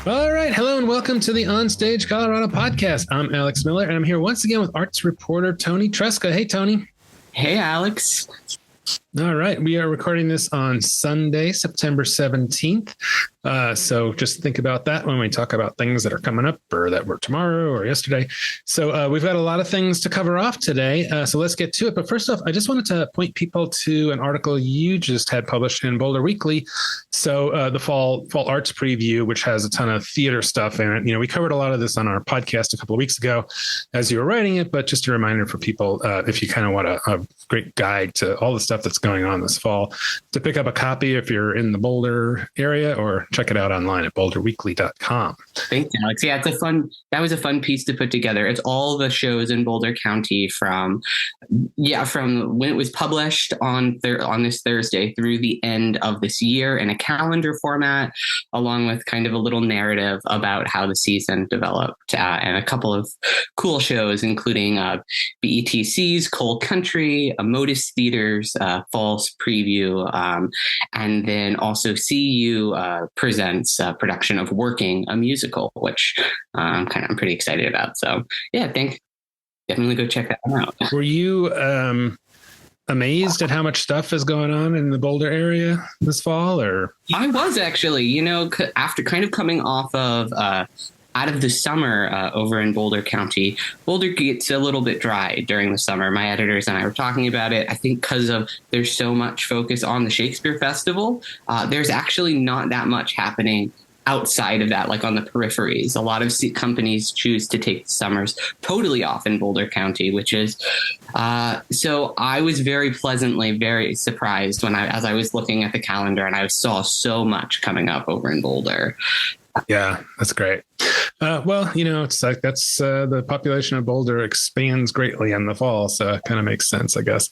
All right. Hello and welcome to the OnStage Colorado podcast. I'm Alex Miller and I'm here once again with arts reporter Toni Tresca. Hey, Toni. Hey, Alex. All right. We are recording this on Sunday, September 17th. So just think about that when we talk about things that are coming up or that were tomorrow or yesterday. So we've got a lot of things to cover off today. So let's get to it. But first off, I just wanted to point people to an article you just had published in Boulder Weekly. So the fall arts preview, which has a ton of theater stuff in it. You know, we covered a lot of this on our podcast a couple of weeks ago as you were writing it. But just a reminder for people, if you kind of want a great guide to all the stuff that's going on this fall, to pick up a copy if you're in the Boulder area, or check it out online at boulderweekly.com. Thanks, Alex. Yeah, that was a fun piece to put together. It's all the shows in Boulder County from when it was published on this Thursday through the end of this year in a calendar format, along with kind of a little narrative about how the season developed, and a couple of cool shows, including BETC's Cold Country, Modus Theater's Falls Preview, and then also CU presents a production of Working, a musical, which I'm pretty excited about. So yeah, definitely go check that one out. Were you amazed at how much stuff is going on in the Boulder area this fall? Or I was actually, after kind of coming off of out of the summer over in Boulder County. Boulder gets a little bit dry during the summer. My editors and I were talking about it. I think because there's so much focus on the Shakespeare Festival, there's actually not that much happening outside of that, like on the peripheries. A lot of companies choose to take the summers totally off in Boulder County, which is so I was very surprised as I was looking at the calendar and I saw so much coming up over in Boulder. Yeah, that's great. Well, it's like that's the population of Boulder expands greatly in the fall. So it kind of makes sense, I guess.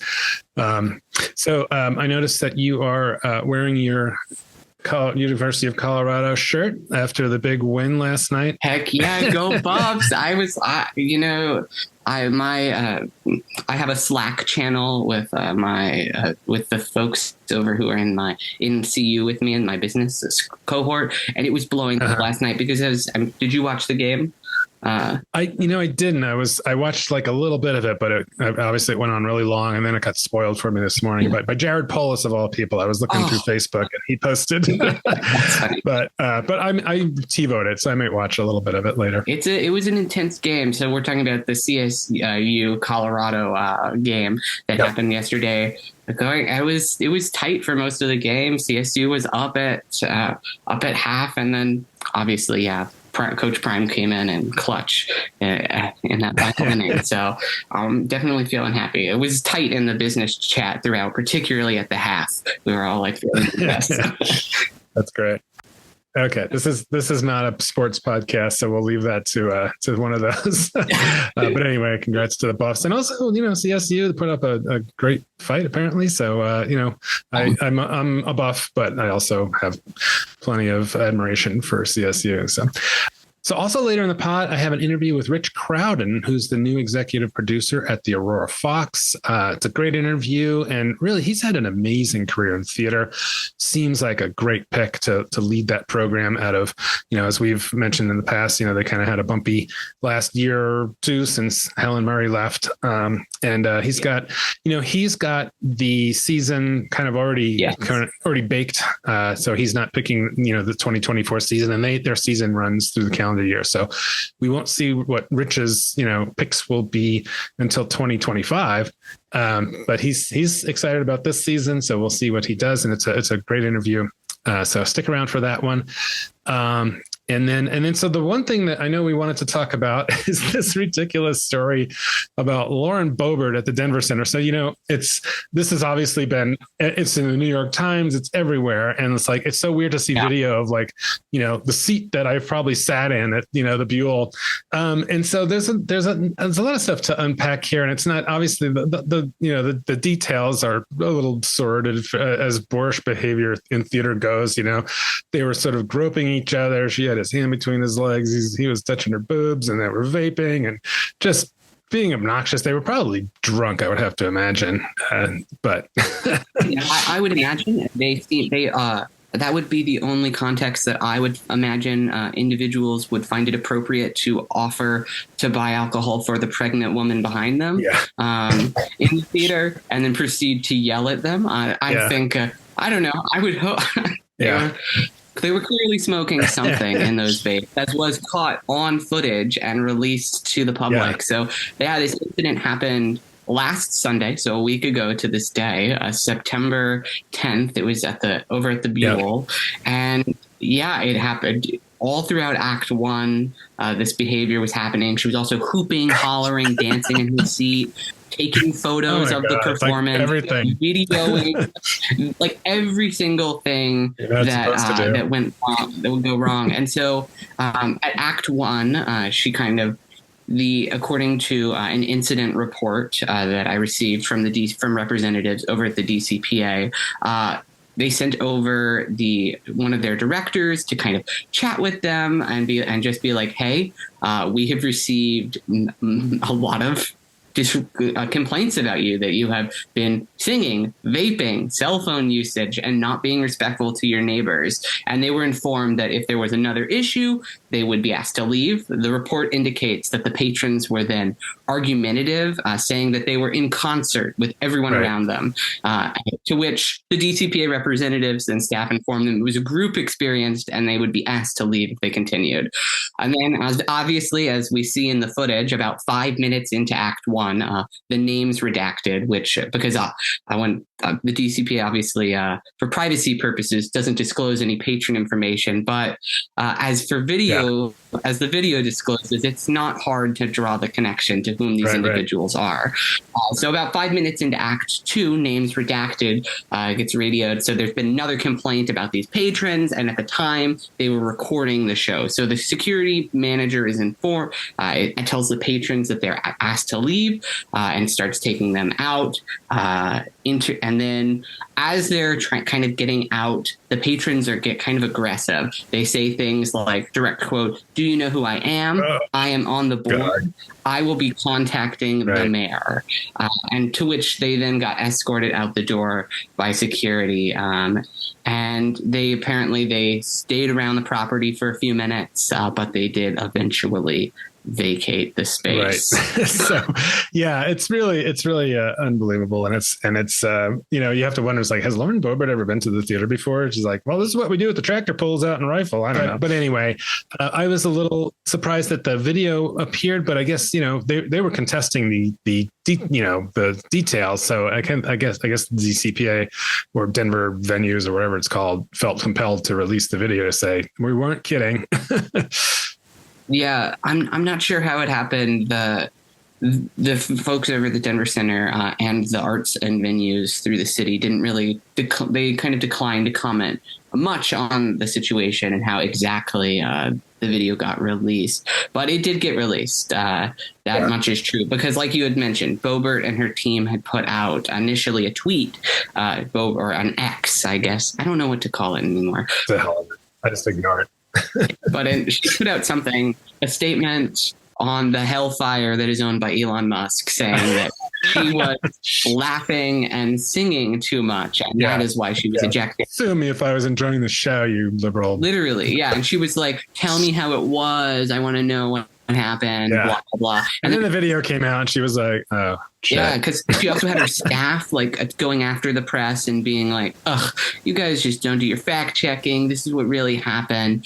So I noticed that you are wearing your University of Colorado shirt after the big win last night. Heck yeah, go Buffs! I have a Slack channel with with the folks over who are in CU with me in my business cohort, and it was blowing up last night because did you watch the game? I didn't. I watched like a little bit of it, but obviously it went on really long, and then it got spoiled for me this morning. By Jared Polis of all people. I was looking through Facebook and he posted. but I TiVoed it, so I might watch a little bit of it later. It was an intense game. So we're talking about the CSU Colorado game that happened yesterday. It was tight for most of the game. CSU was up at half, and then obviously, Coach Prime came in and clutch in that final inning. So I'm definitely feeling happy. It was tight in the business chat throughout, particularly at the half. We were all like feeling the best. That's great. Okay, this is not a sports podcast, so we'll leave that to one of those. But anyway, congrats to the Buffs, and also CSU put up a great fight apparently. So I'm a Buff, but I also have plenty of admiration for CSU. So also later in the pod, I have an interview with Rich Crowden, who's the new executive producer at the Aurora Fox. It's a great interview, and really he's had an amazing career in theater. Seems like a great pick to lead that program out of, as we've mentioned in the past, they kind of had a bumpy last year or two since Helen Murray left. And he's got the season kind of already baked. So he's not picking, the 2024 season, and their season runs through the calendar year. So we won't see what Rich's, picks will be until 2025. But he's excited about this season. So we'll see what he does. And it's a great interview. So stick around for that one. And then, so the one thing that I know we wanted to talk about is this ridiculous story about Lauren Boebert at the Denver Center. So, this has obviously it's in the New York Times, it's everywhere. And it's so weird to see video of the seat that I've probably sat in at, the Buell. And so there's a lot of stuff to unpack here. And it's not obviously the details are a little sordid as boorish behavior in theater goes. They were sort of groping each other. She had his hand between his legs. He was touching her boobs, and they were vaping and just being obnoxious. They were probably drunk, I would have to imagine. But I would imagine that would be the only context that I would imagine individuals would find it appropriate to offer to buy alcohol for the pregnant woman behind them in the theater, and then proceed to yell at them. I think, I don't know, I would hope they were clearly smoking something in those vapes that was caught on footage and released to the public. So this incident happened last Sunday, so a week ago to this day, September 10th. It was over at the Buell, and it happened all throughout Act 1. This behavior was happening. She was also hooping, hollering, dancing in her seat, taking photos of the performance, everything, videoing, like every single thing that went wrong, that would go wrong. And so at Act 1, she kind of, according to an incident report that I received from from representatives over at the DCPA, they sent over one of their directors to kind of chat with them and just be like, hey, we have received a lot of complaints about you, that you have been singing, vaping, cell phone usage, and not being respectful to your neighbors. And they were informed that if there was another issue, they would be asked to leave. The report indicates that the patrons were then argumentative, saying that they were in concert with everyone around them, to which the DCPA representatives and staff informed them it was a group experience and they would be asked to leave if they continued. And then, as we see in the footage, about 5 minutes into Act 1, the names redacted, which because the DCPA obviously, for privacy purposes, doesn't disclose any patron information. But as for video, as the video discloses, it's not hard to draw the connection to whom these individuals are. So about 5 minutes into Act 2, names redacted, gets radioed. So there's been another complaint about these patrons, and at the time they were recording the show. So the security manager is informed. It tells the patrons that they're asked to leave, and starts taking them out. And then as they're kind of getting out, the patrons get kind of aggressive. They say things like, direct quote, "Do you know who I am? I am on the board. God. I will be contacting the mayor." And to which they then got escorted out the door by security. And they stayed around the property for a few minutes, but they did eventually vacate the space. So it's really unbelievable. And it's you have to wonder, it's like, has Lauren Boebert ever been to the theater before? She's like, well, this is what we do with the tractor pulls out and rifle. I don't know. But anyway, I was a little surprised that the video appeared, but I guess, they were contesting the details. So I guess the DCPA or Denver venues or whatever it's called felt compelled to release the video to say, we weren't kidding. Yeah, I'm not sure how it happened. The folks over at the Denver Center and the arts and venues through the city didn't really they kind of declined to comment much on the situation and how exactly the video got released. But it did get released. That much is true, because like you had mentioned, Boebert and her team had put out initially a tweet, or an X, I guess. I don't know what to call it anymore. The hell of it. I just ignore it. But she put out a statement on the hellfire that is owned by Elon Musk, saying that she was laughing and singing too much, and that is why she was ejected. Sue me if I was enjoying the show, you liberal. Literally, and she was like, tell me how it was. I want to know what happened, blah, blah, blah. And then the video came out and she was like, oh, shit. Yeah, because she also had her staff going after the press and being like, ugh, you guys just don't do your fact checking. This is what really happened.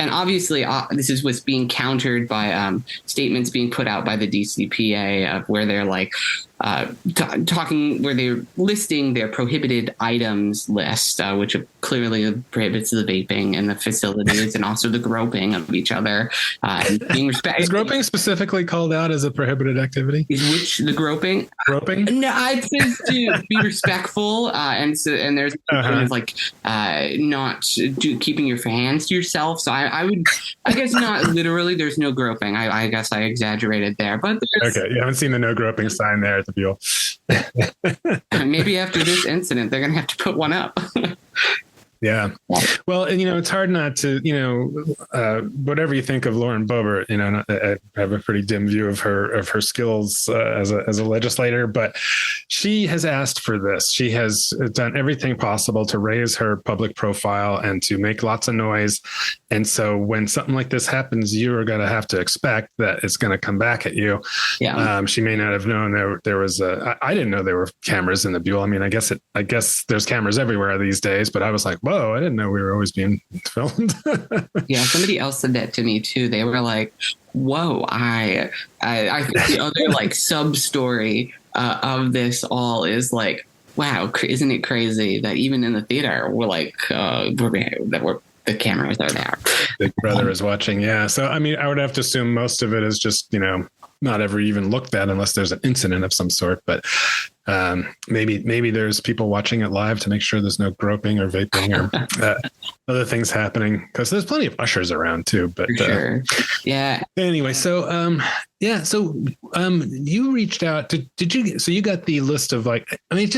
And obviously, this was being countered by statements being put out by the DCPA where they're like where they're listing their prohibited items list, which clearly prohibits the vaping in the facilities and also the groping of each other. And being respectful. Is groping specifically called out as a prohibited activity? Which the groping? Groping? No, I'd say to be respectful, and there's kind of like not keeping your hands to yourself. So I guess not literally. There's no groping. I guess I exaggerated there, but okay. You haven't seen the no groping sign there at the Buell. Maybe after this incident, they're gonna have to put one up. Yeah. Well, and, it's hard not to, whatever you think of Lauren Boebert, I have a pretty dim view of her skills as a legislator, but she has asked for this. She has done everything possible to raise her public profile and to make lots of noise. And so when something like this happens, you are going to have to expect that it's going to come back at you. Yeah. She may not have known there was I didn't know there were cameras in the Buell. I mean, I guess there's cameras everywhere these days, but I was like, whoa, I didn't know we were always being filmed. Yeah. Somebody else said that to me too. They were like, whoa, I think the other like sub story of this all is like, wow, isn't it crazy that even in the theater we're like, the cameras are there. Big Brother is watching. Yeah. So, I mean, I would have to assume most of it is just, not ever even looked at unless there's an incident of some sort. But maybe there's people watching it live to make sure there's no groping or vaping or other things happening, because there's plenty of ushers around too. But sure. Yeah. Anyway, so you reached out. Did you? So you got the list of like, I mean,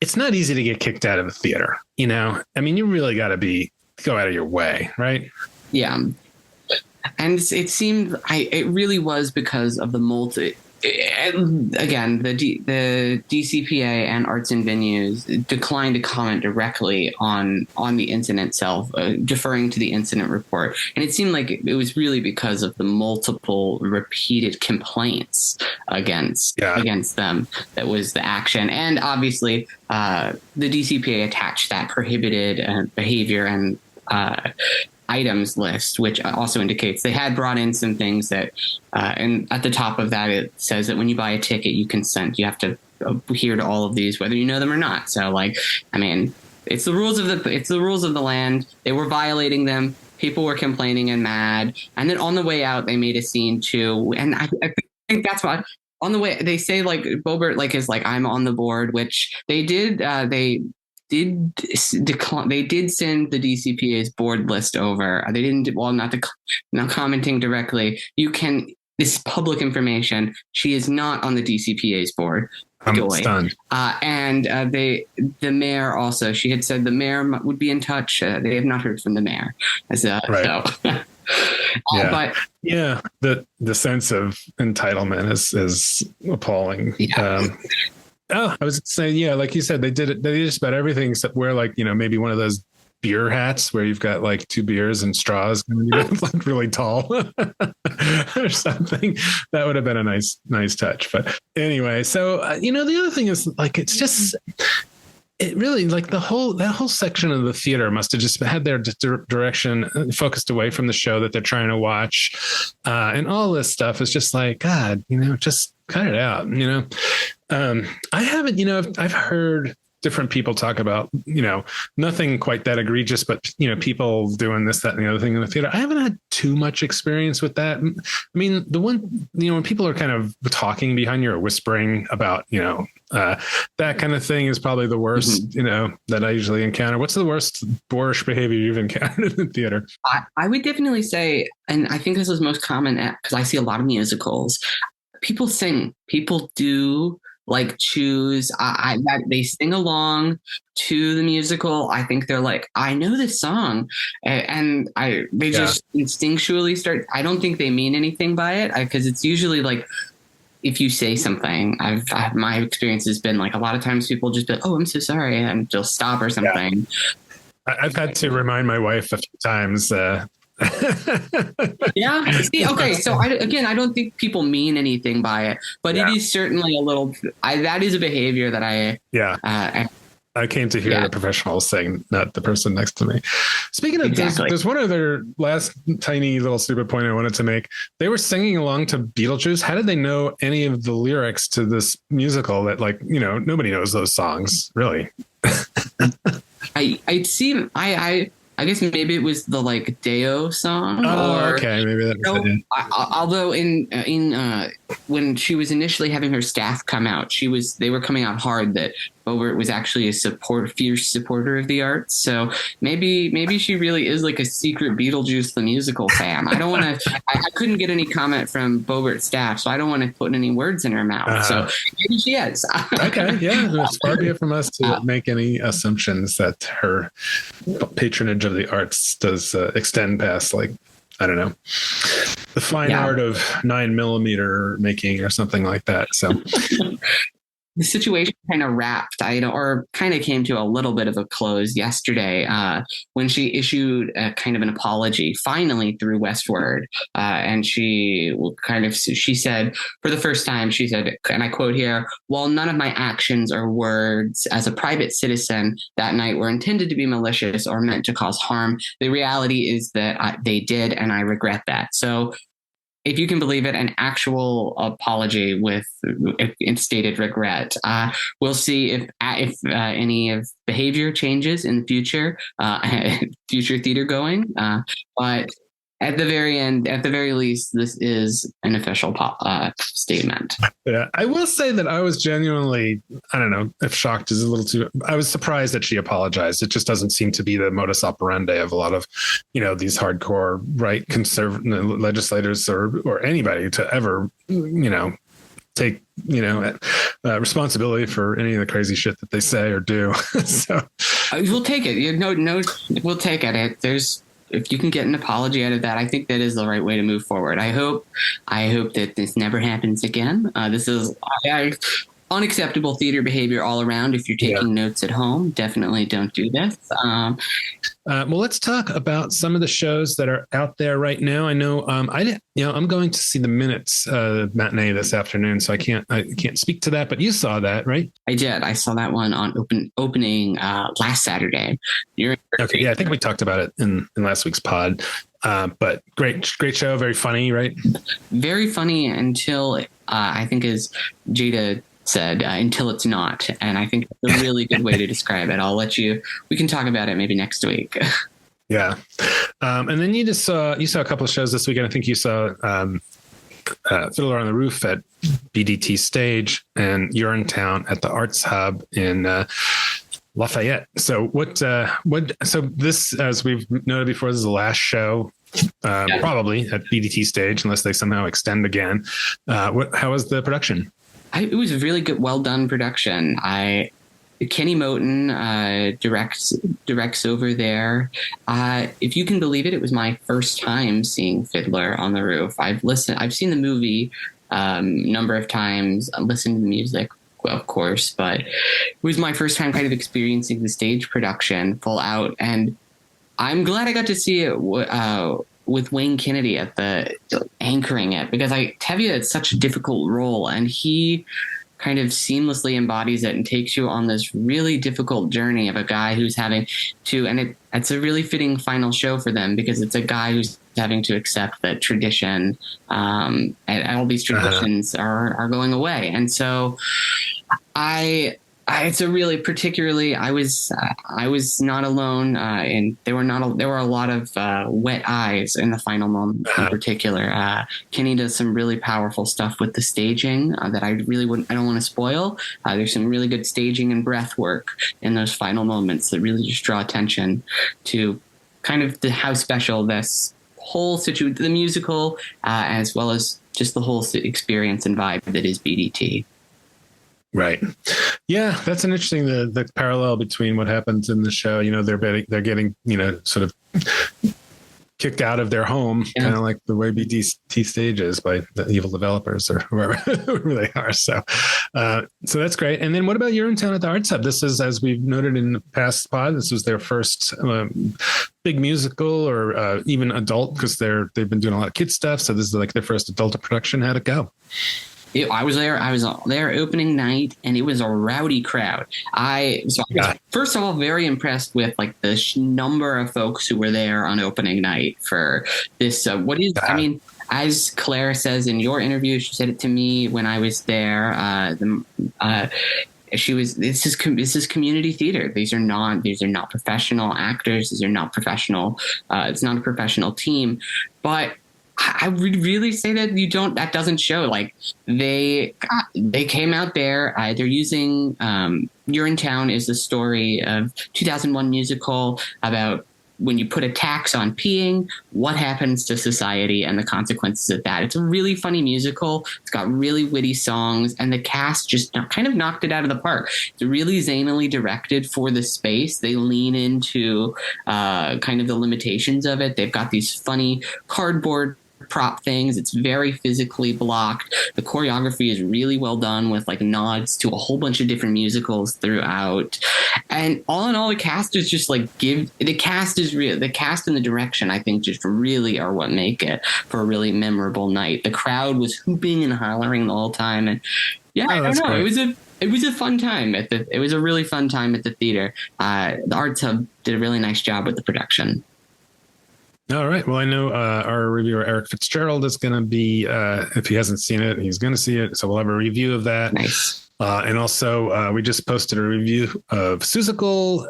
it's not easy to get kicked out of a theater. I mean, you really got to go out of your way, right? Yeah. And it seemed it really was because of the again, the DCPA and Arts and Venues declined to comment directly on the incident itself, deferring to the incident report. And it seemed like it was really because of the multiple repeated complaints against them that was the action. And obviously, the DCPA attached that prohibited behavior and items list, which also indicates they had brought in some things that, and at the top of that, it says that when you buy a ticket, you consent. You have to adhere to all of these, whether you know them or not. So, like, I mean, it's the rules of the land. They were violating them. People were complaining and mad. And then on the way out, they made a scene too. And I think that's why. On the way, they say like Boebert is like, I'm on the board, which they did. They did decline. They did send the DCPA's board list over. They didn't. Well, not commenting directly. This is public information. She is not on the DCPA's board. I'm stunned. And the mayor also. She had said the mayor would be in touch. They have not heard from the mayor. Right. So. But the sense of entitlement is appalling. Yeah. I was saying, like you said, they did just about everything except wear like, maybe one of those beer hats where you've got like two beers and straws and like really tall or something. That would have been a nice touch. But anyway, so, the other thing is like, it's just, it really like that whole section of the theater must have just had their direction focused away from the show that they're trying to watch. And all this stuff is just like, God, just cut it out, I haven't, I've heard different people talk about, nothing quite that egregious, but, people doing this, that, and the other thing in the theater. I haven't had too much experience with that. I mean, the one, when people are kind of talking behind you or whispering about, that kind of thing is probably the worst, that I usually encounter. What's the worst boorish behavior you've encountered in the theater? I would definitely say, and I think this is most common because I see a lot of musicals. People sing. People do like choose. They sing along to the musical. I think they're like, I know this song, and they just instinctually start. I don't think they mean anything by it because it's usually like if you say something. My experience has been like a lot of times people just be like, oh, I'm so sorry, and they'll stop or something. Yeah. I've had to remind my wife a few times. Yeah. See, okay. So I don't think people mean anything by it, but it is certainly a little. That is a behavior that I came to hear the professionals saying, not the person next to me. Speaking of, there's one other last tiny little stupid point I wanted to make. They were singing along to Beetlejuice. How did they know any of the lyrics to this musical that, like, nobody knows those songs, really? I guess maybe it was the like Deo song. Oh, okay, maybe that. Although in when she was initially having her staff come out, they were coming out hard that Boebert was actually a fierce supporter of the arts. So maybe she really is like a secret Beetlejuice the musical fan. I don't want to. I couldn't get any comment from Boebert's staff, so I don't want to put any words in her mouth. So maybe she is. Okay, yeah, it's far be it from us to make any assumptions that her patronage of the arts does extend past, like, I don't know, the fine art of 9mm making or something like that. So the situation kind of came to a little bit of a close yesterday when she issued a kind of an apology finally through Westword. And she said, for the first time, she said, and I quote here, "While none of my actions or words as a private citizen that night were intended to be malicious or meant to cause harm, the reality is that they did, and I regret that." So, if you can believe it, an actual apology with stated regret. We'll see if any of behavior changes in the future, future theater going. But at the very least, this is an official statement. Yeah, I will say that I was genuinely, I don't know if shocked is a little too, I was surprised that she apologized. It just doesn't seem to be the modus operandi of a lot of, these hardcore right conservative legislators or anybody to ever, take, responsibility for any of the crazy shit that they say or do. So we'll take it. We'll take it. If you can get an apology out of that, I think that is the right way to move forward. I hope that this never happens again. This is unacceptable theater behavior all around. If you're taking notes at home, definitely don't do this. Well, let's talk about some of the shows that are out there right now. I know I'm going to see the Minutes matinee this afternoon, so I can't speak to that. But you saw that, right? I did. I saw that one on opening last Saturday. Okay, yeah, I think we talked about it in last week's pod. But great show, very funny, right? Very funny until I think, as Jada said, until it's not. And I think it's a really good way to describe it. We can talk about it maybe next week. Yeah. And then you saw a couple of shows this weekend. I think you saw Fiddler on the Roof at BDT Stage and Urinetown at the Arts Hub in Lafayette. So so this, as we've noted before, this is the last show probably at BDT Stage, unless they somehow extend again. How was the production? It was a really good, well done production. Kenny Moten directs over there. If you can believe it, it was my first time seeing Fiddler on the Roof. I've seen the movie number of times, listened to the music, of course, but it was my first time kind of experiencing the stage production full out, and I'm glad I got to see it with Wayne Kennedy at the anchoring it, because Tevye, it's such a difficult role, and he kind of seamlessly embodies it and takes you on this really difficult journey of a guy who's having to, and it's a really fitting final show for them, because it's a guy who's having to accept that tradition and all these traditions are going away. And so it's a really particularly, I was not alone, and there were a lot of wet eyes in the final moment in particular. Kenny does some really powerful stuff with the staging that I don't want to spoil. There's some really good staging and breath work in those final moments that really just draw attention to kind of how special this whole situation, the musical, as well as just the whole experience and vibe that is BDT. Right. Yeah, that's an interesting the parallel between what happens in the show. They're getting sort of kicked out of their home, kind of like the way BDT stages by the evil developers or whoever they are. So that's great. And then what about Urinetown at the Arts Hub? This is, as we've noted in the past pod, this was their first big musical or even adult, because they've been doing a lot of kid stuff. So this is like their first adult production. How'd it go? I was there opening night, and it was a rowdy crowd. I was first of all very impressed with like the number of folks who were there on opening night for this. As Claire says in your interview, she said it to me when I was there. This is community theater. These are not professional actors. These are not professional. It's not a professional team, but I would really say that that doesn't show. Like they came out there. They're using You're in Town is the story of 2001 musical about when you put a tax on peeing, what happens to society and the consequences of that. It's a really funny musical. It's got really witty songs, and the cast just kind of knocked it out of the park. It's really zanily directed for the space. They lean into kind of the limitations of it. They've got these funny cardboard prop things. It's very physically blocked. The choreography is really well done with like nods to a whole bunch of different musicals throughout. And all in all, the cast is just like the cast and the direction, I think, just really are what make it for a really memorable night. The crowd was hooping and hollering the whole time. And I don't know. Great. It was a fun time it was a really fun time at the theater. The Arts Hub did a really nice job with the production. All right. Well, I know our reviewer, Eric Fitzgerald, is going to be, if he hasn't seen it, he's going to see it. So we'll have a review of that. Nice. And also, we just posted a review of Seussical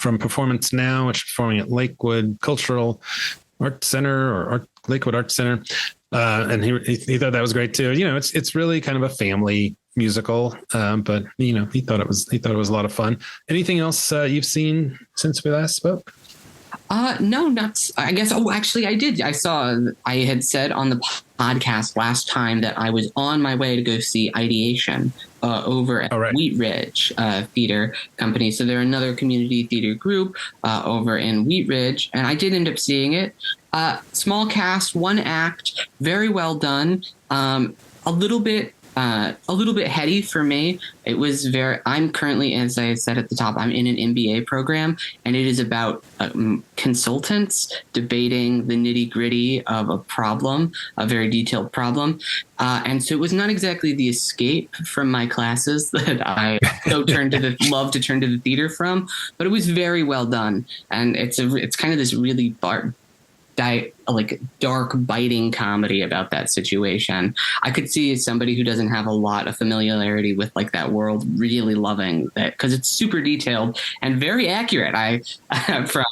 from Performance Now, which is performing at Lakewood Cultural Art Center or Lakewood Art Center. And he thought that was great too. It's really kind of a family musical, but he thought it was a lot of fun. Anything else you've seen since we last spoke? No, not, I guess. Oh, actually I did. I had said on the podcast last time that I was on my way to go see Ideation over at Wheat Ridge Theater Company. So they're another community theater group over in Wheat Ridge. And I did end up seeing it. Small cast, one act, very well done. A little bit heady for me. It was I'm currently, as I said at the top, I'm in an MBA program, and it is about consultants debating the nitty gritty of a very detailed problem. And so it was not exactly the escape from my classes that I love to turn to the theater from, but it was very well done. And it's kind of this really dark, biting comedy about that situation. I could see somebody who doesn't have a lot of familiarity with like that world really loving that, because it's super detailed and very accurate. From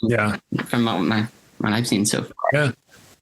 what I've seen so far. Yeah.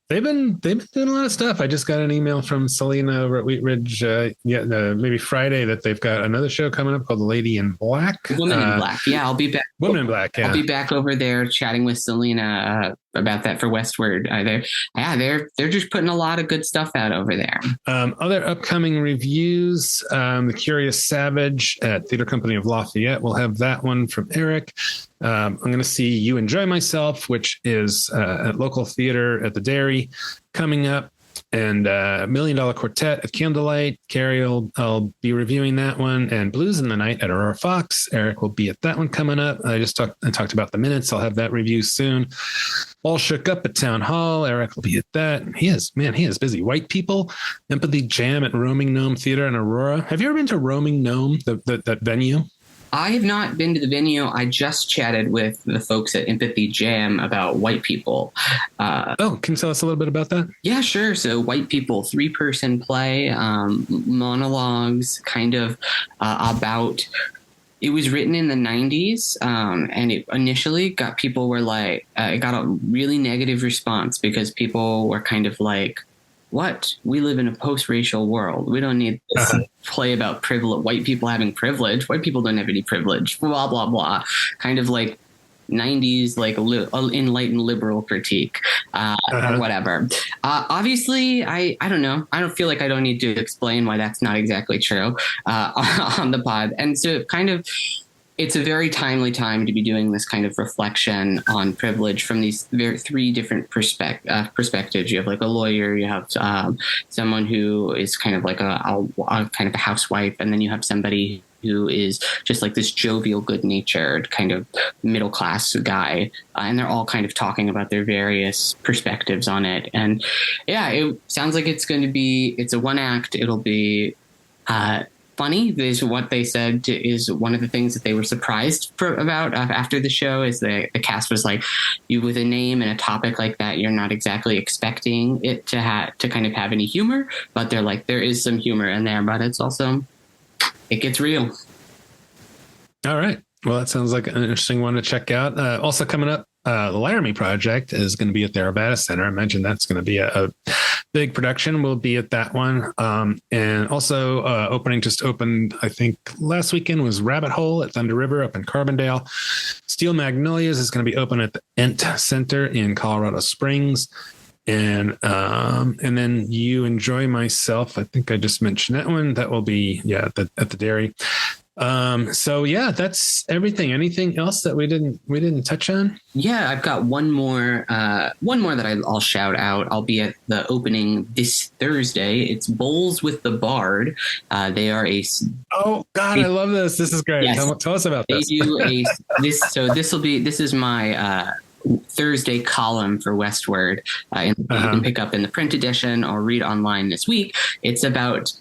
They've been doing a lot of stuff. I just got an email from Selena over at Wheat Ridge, maybe Friday, that they've got another show coming up called Lady in Black. Woman in Black. Yeah, I'll be back. Woman in Black. Yeah. I'll be back over there chatting with Selena about that for Westward. They're just putting a lot of good stuff out over there. Other upcoming reviews: The Curious Savage at Theater Company of Lafayette. We'll have that one from Eric. I'm going to see You Enjoy Myself, which is at local theater at the Dairy, coming up, and $1 Million Quartet at Candlelight. Carrie I'll be reviewing that one, and Blues in the Night at Aurora Fox. Eric will be at that one coming up. I talked about the Minutes. I'll have that review soon. All Shook Up at Town Hall. Eric will be at that. He is busy. White People, Empathy Jam at Roaming Gnome Theater in Aurora. Have you ever been to Roaming Gnome, that venue? I have not been to the venue. I just chatted with the folks at Empathy Jam about White People. Can you tell us a little bit about that? Yeah, sure. So White People, 3-person play, monologues, kind of about. It was written in the 90s, and it initially got people were like, it got a really negative response because people were kind of like, what? We live in a post-racial world. We don't need this play about privilege, white people having privilege. White people don't have any privilege, blah, blah, blah. Kind of like 90s, like enlightened liberal critique or whatever. Obviously, I don't know. I don't feel like I don't need to explain why that's not exactly true on the pod. And so kind of, it's a very timely time to be doing this kind of reflection on privilege from these three different perspectives. You have like a lawyer, you have someone who is kind of like a kind of a housewife, and then you have somebody who is just like this jovial, good-natured kind of middle-class guy. And they're all kind of talking about their various perspectives on it. And yeah, it sounds like it's a one act. It'll be funny. Is what they said is one of the things that they were surprised about after the show is the cast was like, you with a name and a topic like that, you're not exactly expecting it to kind of have any humor, but they're like, there is some humor in there, but it's also, it gets real. All right. Well, that sounds like an interesting one to check out. Also coming up the Laramie Project is going to be at the Arvada Center. I mentioned that's going to be a big production. We'll be at that one. And also just opened, I think last weekend was Rabbit Hole at Thunder River up in Carbondale. Steel Magnolias is going to be open at the Ent Center in Colorado Springs. And then You Enjoy Myself. I think I just mentioned that one. That will be, at the Dairy. So yeah, that's everything. Anything else that we didn't touch on? Yeah, I've got one more that I'll shout out. I'll be at the opening this Thursday. It's Bowls with the Bard. They are oh God, I love this. This is great. Yes, tell us about this. They do this is my Thursday column for Westward. You can pick up in the print edition or read online this week. It's about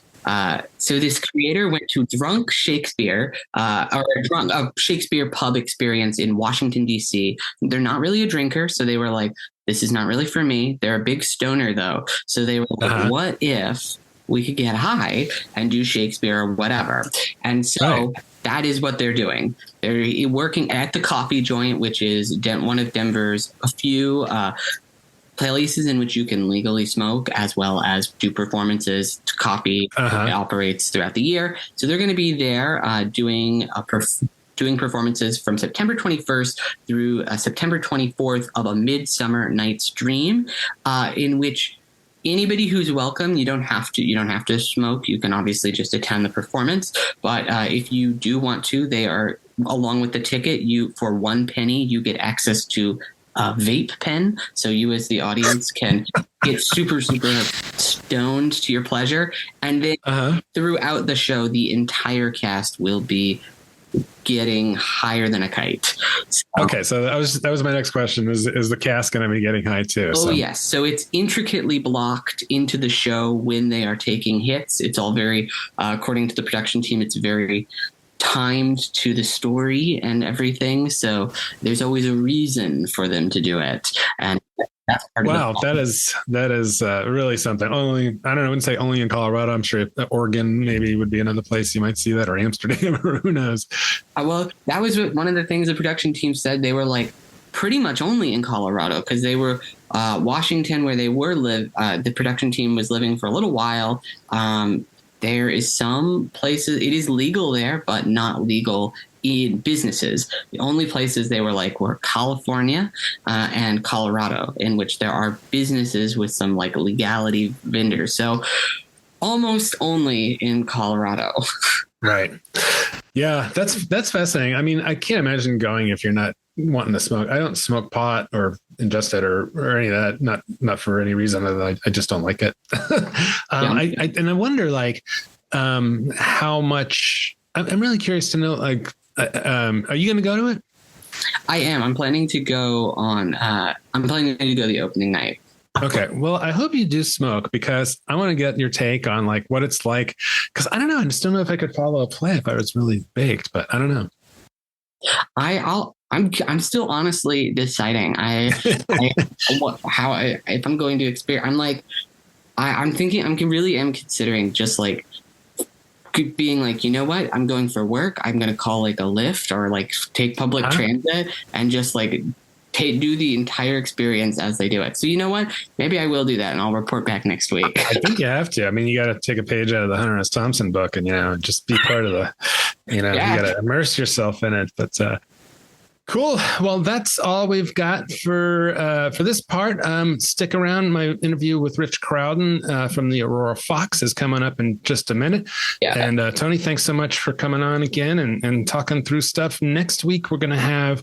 so this creator went to Drunk Shakespeare, or a Shakespeare pub experience in Washington, D.C. They're not really a drinker, so they were like, this is not really for me. They're a big stoner, though. So they were like, what if we could get high and do Shakespeare or whatever? And so that is what they're doing. They're working at the Coffee Joint, which is one of Denver's a few places in which you can legally smoke, as well as do performances. Coffee operates throughout the year, so they're going to be there doing performances from September 21st through September 24th of A Midsummer Night's Dream, in which anybody who's welcome. You don't have to smoke. You can obviously just attend the performance, but if you do want to, they are, along with the ticket, for 1 penny you get access to a vape pen, so you as the audience can get super stoned to your pleasure. And then throughout the show, the entire cast will be getting higher than a kite. So that was my next question. Is the cast going to be getting high too? Yes. So it's intricately blocked into the show when they are taking hits. It's all very, according to the production team, it's very timed to the story and everything. So there's always a reason for them to do it. And that's part of that is really something. Only, I wouldn't say only in Colorado. I'm sure Oregon maybe would be another place you might see that, or Amsterdam, or who knows. Well, that was one of the things the production team said. They were like pretty much only in Colorado, because they were Washington, where they were the production team was living for a little while. There is some places it is legal there, but not legal in businesses. The only places they were California and Colorado, in which there are businesses with some legality vendors. So almost only in Colorado. Right. Yeah, that's fascinating. I mean, I can't imagine going if you're not wanting to smoke. I don't smoke pot or ingest it or any of that. Not for any reason other than I just don't like it. I wonder how much. I'm really curious to know. Are you going to go to it? I am. I'm planning to go on. I'm planning to go the opening night. Okay. Well, I hope you do smoke, because I want to get your take on what it's like. Because I don't know. I just don't know if I could follow a play if I was really baked, but I don't know. I'm still honestly deciding. If I'm going to experience. I'm thinking. am considering just being you know what? I'm going for work. I'm going to call a Lyft or take public transit and just do the entire experience as they do it. So you know what? Maybe I will do that, and I'll report back next week. I think you have to. I mean, you got to take a page out of the Hunter S. Thompson book and, just be part of the, you got to immerse yourself in it. But cool. Well, that's all we've got for this part. Stick around. My interview with Rich Crowden from the Aurora Fox is coming up in just a minute. Yeah. And Toni, thanks so much for coming on again and talking through stuff. Next week, I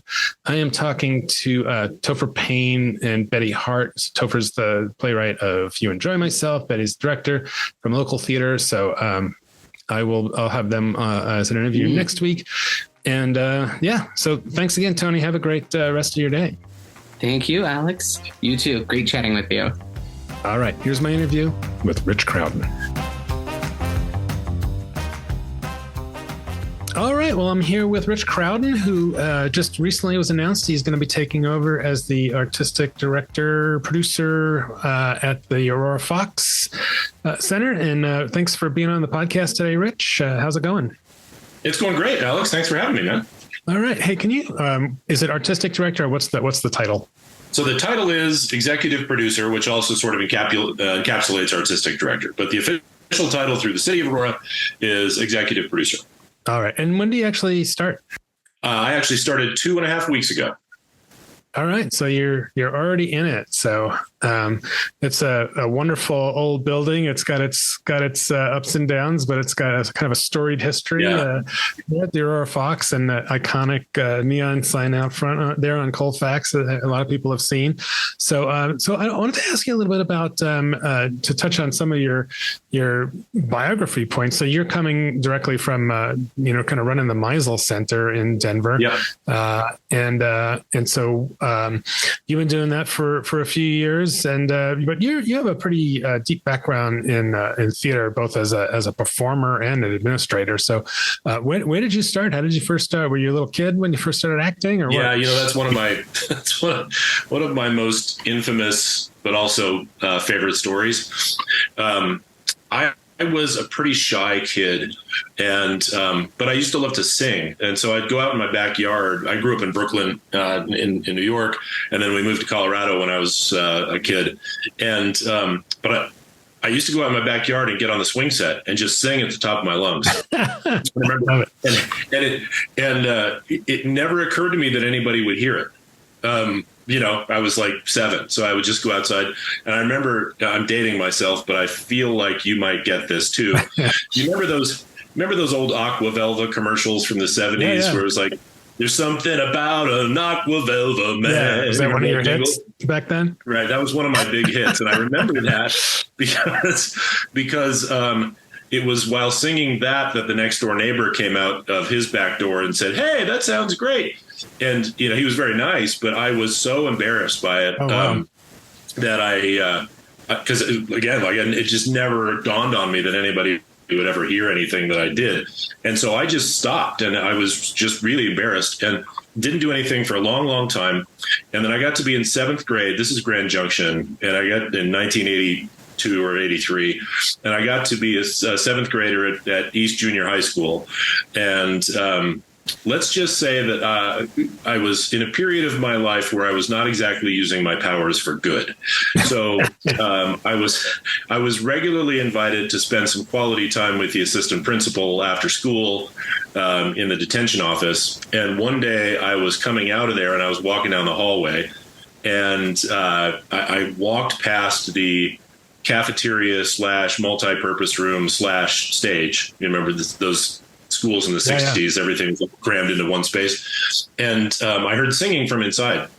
am talking to Topher Payne and Betty Hart. Topher's the playwright of You Enjoy Myself. Betty's director from local theater. So I'll have them as an interview next week. And so thanks again, Toni. Have a great rest of your day. Thank you, Alex. You too. Great chatting with you. All right. Here's my interview with Rich Crowden. All right. Well, I'm here with Rich Crowden, who just recently was announced he's going to be taking over as the artistic director, producer at the Aurora Fox Center. And thanks for being on the podcast today, Rich. How's it going? It's going great, Alex. Thanks for having me, man. All right. Hey, can you, is it artistic director or what's the title? So the title is executive producer, which also sort of encapsulates artistic director. But the official title through the city of Aurora is executive producer. All right. And when do you actually start? I actually started 2.5 weeks ago. All right. So you're already in it. So it's a wonderful old building. It's got its ups and downs, but it's got a kind of a storied history. Yeah. The Aurora Fox and the iconic neon sign out front there on Colfax that a lot of people have seen. So I wanted to ask you a little bit about to touch on some of your biography points. So you're coming directly from kind of running the Meisel Center in Denver. Yeah. And so you've been doing that for a few years, and but you have a pretty deep background in theater, both as a performer and an administrator. So where did you start? How did you first start? Were you a little kid when you first started acting, or yeah, what? That's one of my most infamous but also favorite stories. I was a pretty shy kid, and but I used to love to sing, and so I'd go out in my backyard. I grew up in Brooklyn, in New York, and then we moved to Colorado when I was a kid. And but I used to go out in my backyard and get on the swing set and just sing at the top of my lungs. I remember, it never occurred to me that anybody would hear it. I was like 7, so I would just go outside. And I remember, I'm dating myself, but I feel like you might get this too. You remember those old Aqua Velva commercials from the 70s where it was like, there's something about an Aqua Velva man. Yeah, was that one of your hits back then? Right. That was one of my big hits. And I remember that because it was while singing that the next door neighbor came out of his back door and said, "Hey, that sounds great." And, he was very nice, but I was so embarrassed by it that because again, it just never dawned on me that anybody would ever hear anything that I did. And so I just stopped, and I was just really embarrassed and didn't do anything for a long, long time. And then I got to be in 7th grade. This is Grand Junction. And I got in 1982 or 83. And I got to be a 7th grader at East Junior High School. And, let's just say that I was in a period of my life where I was not exactly using my powers for good. So I was regularly invited to spend some quality time with the assistant principal after school in the detention office. And one day I was coming out of there and I was walking down the hallway, and I walked past the cafeteria / multi-purpose / stage. You remember those schools in the 60s, everything was crammed into one space. And I heard singing from inside.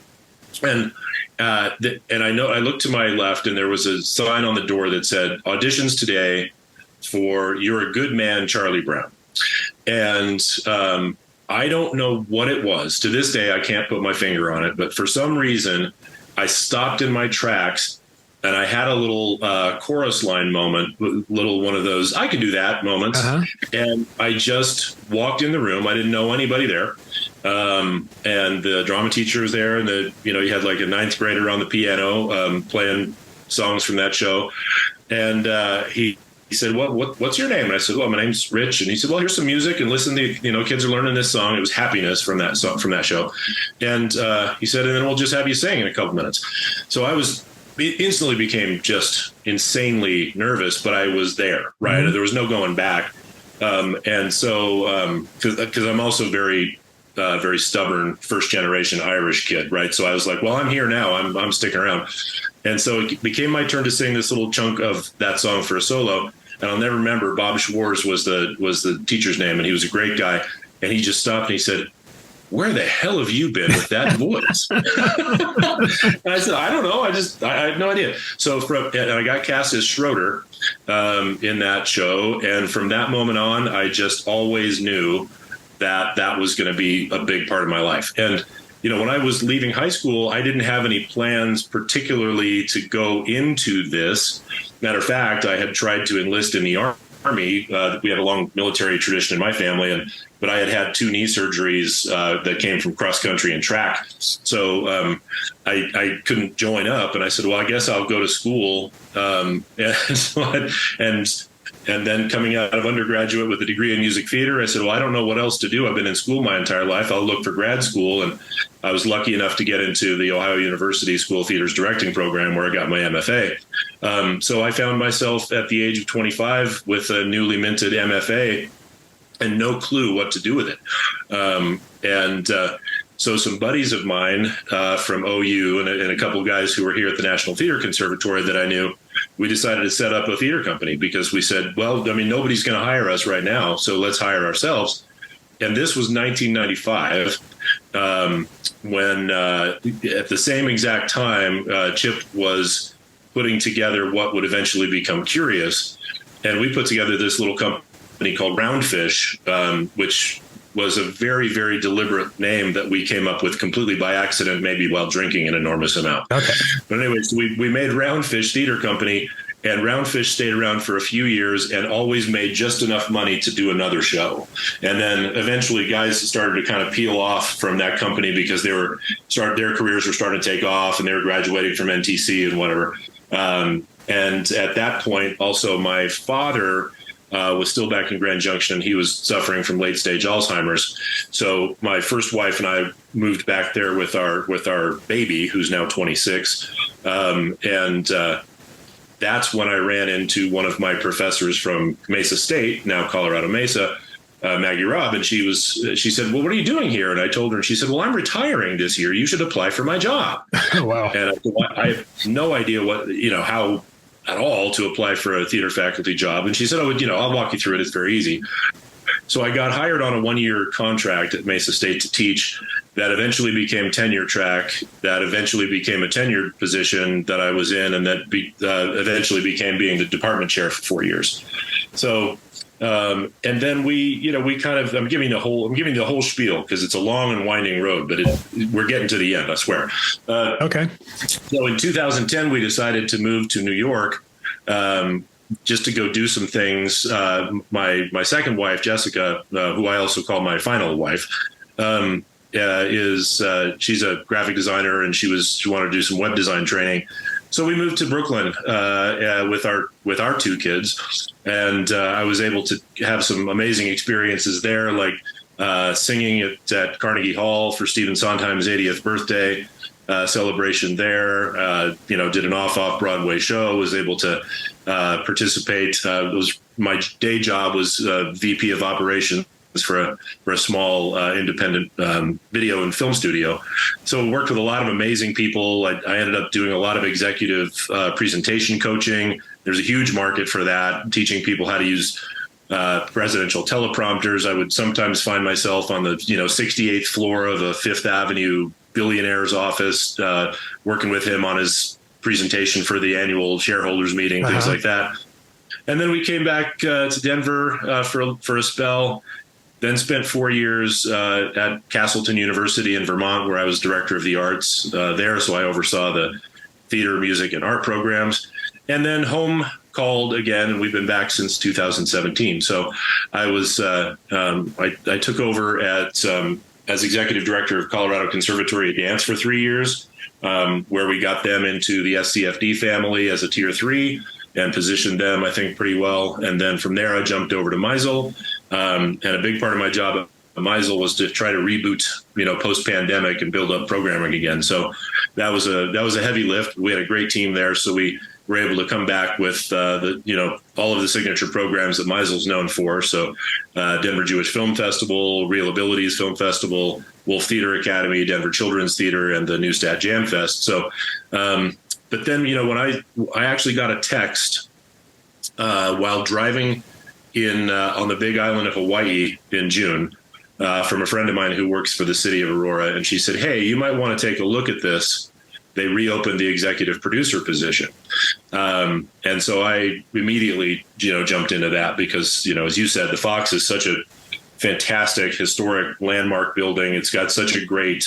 And I looked to my left, and there was a sign on the door that said, "Auditions today for You're a Good Man, Charlie Brown." And I don't know what it was. To this day, I can't put my finger on it. But for some reason, I stopped in my tracks, and I had a little chorus line moment, little one of those I can do that moments. Uh-huh. And I just walked in the room. I didn't know anybody there. And the drama teacher was there, and you had like a 9th grader on the piano playing songs from that show. And he said, what's your name? And I said, well, my name's Rich. And he said, well, here's some music, and listen to, kids are learning this song. It was Happiness from that song, from that show. And he said, and then we'll just have you sing in a couple minutes. So it instantly became just insanely nervous, but I was there, right? Mm-hmm. There was no going back. And so, cause I'm also very stubborn, first generation Irish kid. Right. So I was like, well, I'm here now. I'm sticking around. And so it became my turn to sing this little chunk of that song for a solo. And I'll never remember, Bob Schwartz was the teacher's name, and he was a great guy. And he just stopped and he said, "Where the hell have you been with that voice?" And I said, "I don't know. I had no idea." So and I got cast as Schroeder in that show. And from that moment on, I just always knew that was going to be a big part of my life. And, when I was leaving high school, I didn't have any plans particularly to go into this. Matter of fact, I had tried to enlist in the Army. We had a long military tradition in my family, but I had 2 knee surgeries that came from cross country and track. So I couldn't join up. And I said, well, I guess I'll go to school. And And then coming out of undergraduate with a degree in music theater, I said, well, I don't know what else to do. I've been in school my entire life. I'll look for grad school. And I was lucky enough to get into the Ohio University School of Theater's directing program, where I got my MFA. So I found myself at the age of 25 with a newly minted MFA and no clue what to do with it. So some buddies of mine from OU and a couple of guys who were here at the National Theater Conservatory that I knew, we decided to set up a theater company because we said, well, I mean, nobody's going to hire us right now, so let's hire ourselves. And this was 1995, when at the same exact time, Chip was putting together what would eventually become Curious. And we put together this little company called Roundfish, which was a very, very deliberate name that we came up with completely by accident, maybe while drinking an enormous amount. Okay. But anyways, we made Roundfish Theater Company, and Roundfish stayed around for a few years and always made just enough money to do another show. And then eventually guys started to kind of peel off from that company because their careers were starting to take off and they were graduating from NTC and whatever. And at that point, also my father was still back in Grand Junction. He was suffering from late stage Alzheimer's. So my first wife and I moved back there with our baby, who's now 26. That's when I ran into one of my professors from Mesa State, now Colorado Mesa, Maggie Robb. And she said, well, what are you doing here? And I told her, and she said, well, I'm retiring this year. You should apply for my job. Wow. And I said, well, I have no idea how at all to apply for a theater faculty job. And she said, I'll walk you through it. It's very easy. So I got hired on a 1-year contract at Mesa State to teach. That eventually became tenure track. That eventually became a tenured position that I was in, and that eventually became being the department chair for 4 years. So, and then I'm giving the whole spiel because it's a long and winding road, but we're getting to the end, I swear. Okay. So in 2010, we decided to move to New York, just to go do some things. My second wife, Jessica, who I also call my final wife, she's a graphic designer, and she wanted to do some web design training. So we moved to Brooklyn with our 2 kids, and I was able to have some amazing experiences there, like singing at Carnegie Hall for Stephen Sondheim's 80th birthday celebration there. Did an off Broadway show. Was able to participate. My day job was VP of operations for a small independent video and film studio. So worked with a lot of amazing people. I ended up doing a lot of executive presentation coaching. There's a huge market for that, teaching people how to use presidential teleprompters. I would sometimes find myself on the 68th floor of a Fifth Avenue billionaire's office, working with him on his presentation for the annual shareholders meeting, things like that. And then we came back to Denver for a spell. Then spent 4 years at Castleton University in Vermont, where I was director of the arts there. So I oversaw the theater, music, and art programs. And then home called again, and we've been back since 2017. So I was I took over as executive director of Colorado Conservatory of Dance for 3 years, where we got them into the SCFD family as a tier 3 and positioned them, I think, pretty well. And then from there, I jumped over to Meisel. And a big part of my job at Meisel was to try to reboot, post-pandemic and build up programming again. So that was a heavy lift. We had a great team there, so we were able to come back with all of the signature programs that Meisel's known for. So Denver Jewish Film Festival, Real Abilities Film Festival, Wolf Theater Academy, Denver Children's Theater, and the Neustadt Jam Fest. So, but then when I actually got a text while driving on the Big Island of Hawaii in June from a friend of mine who works for the city of Aurora. And she said, hey, you might want to take a look at this. They reopened the executive producer position. And so I immediately, jumped into that because, as you said, the Fox is such a fantastic historic landmark building. It's got such a great,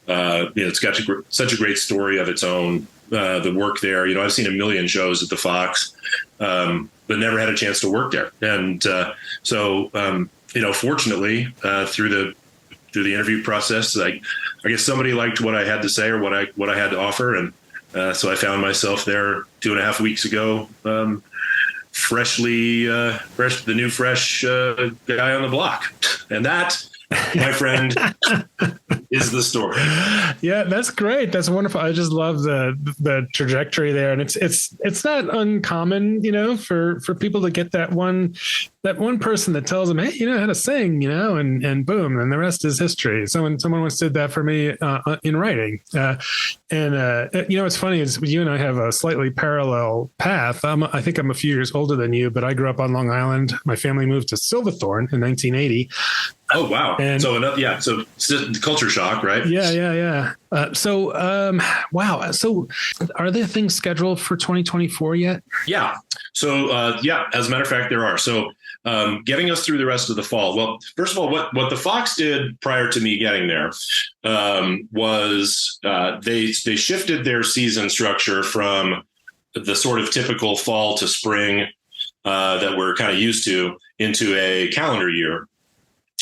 such a great story of its own. The work there, I've seen a million shows at the Fox, but never had a chance to work there. And so, fortunately, through the interview process, I guess somebody liked what I had to say or what I had to offer, and so I found myself there 2.5 weeks ago, the new fresh guy on the block. And that, my friend, is the story. Yeah, that's great. That's wonderful. I just love the trajectory there, and it's not uncommon, for people to get that one person that tells them, hey, how to sing, and boom, and the rest is history. Someone once did that for me in writing, it's funny is you and I have a slightly parallel path. I think I'm a few years older than you, but I grew up on Long Island. My family moved to Silverthorne in 1980. Oh, wow. And so culture shock, right? Yeah. Wow. So are there things scheduled for 2024 yet? Yeah. So, as a matter of fact, there are. So getting us through the rest of the fall. Well, first of all, what the Fox did prior to me getting there was they shifted their season structure from the sort of typical fall to spring that we're kind of used to into a calendar year.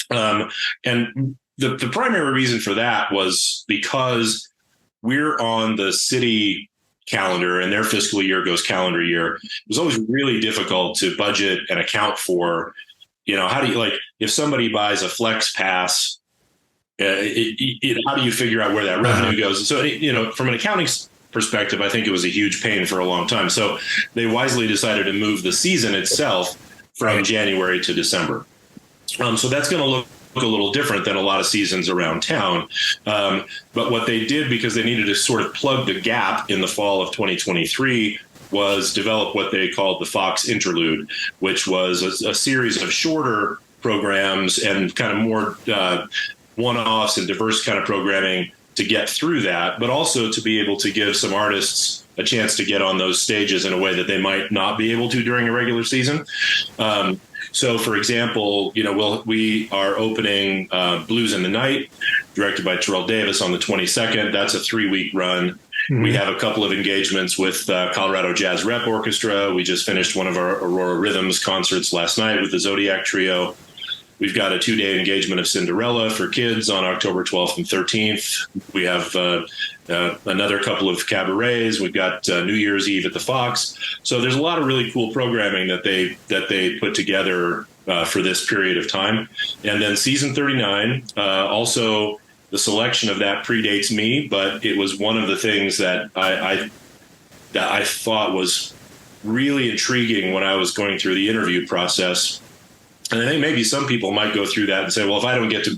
And the primary reason for that was because we're on the city calendar and their fiscal year goes calendar year. It was always really difficult to budget and account for, how do you, if somebody buys a flex pass, how do you figure out where that revenue goes? So, from an accounting perspective, I think it was a huge pain for a long time. So they wisely decided to move the season itself from January to December. So that's going to look a little different than a lot of seasons around town. But what they did, because they needed to sort of plug the gap in the fall of 2023, was develop what they called the Fox Interlude, which was a series of shorter programs and kind of more one-offs and diverse kind of programming to get through that, but also to be able to give some artists a chance to get on those stages in a way that they might not be able to during a regular season. So, for example, we are opening Blues in the Night, directed by Terrell Davis, on the 22nd. That's a 3-week run. Mm-hmm. We have a couple of engagements with Colorado Jazz Rep Orchestra. We just finished one of our Aurora Rhythms concerts last night with the Zodiac Trio. We've got a 2-day engagement of Cinderella for kids on October 12th and 13th. We have another couple of cabarets. We've got New Year's Eve at the Fox. So there's a lot of really cool programming that they put together for this period of time. And then season 39, also the selection of that predates me, but it was one of the things that I thought was really intriguing when I was going through the interview process. And I think maybe some people might go through that and say, well, if I don't get to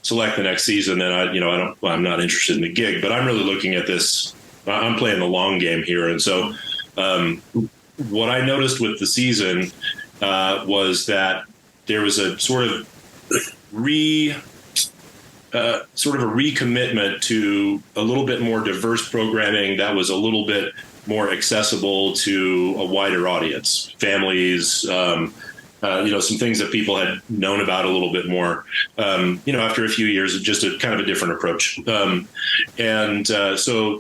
select the next season, then I'm not interested in the gig. But I'm really looking at this. I'm playing the long game here. And so what I noticed with the season was that there was a sort of recommitment to a little bit more diverse programming that was a little bit more accessible to a wider audience, families, some things that people had known about a little bit more, after a few years of just a kind of a different approach. So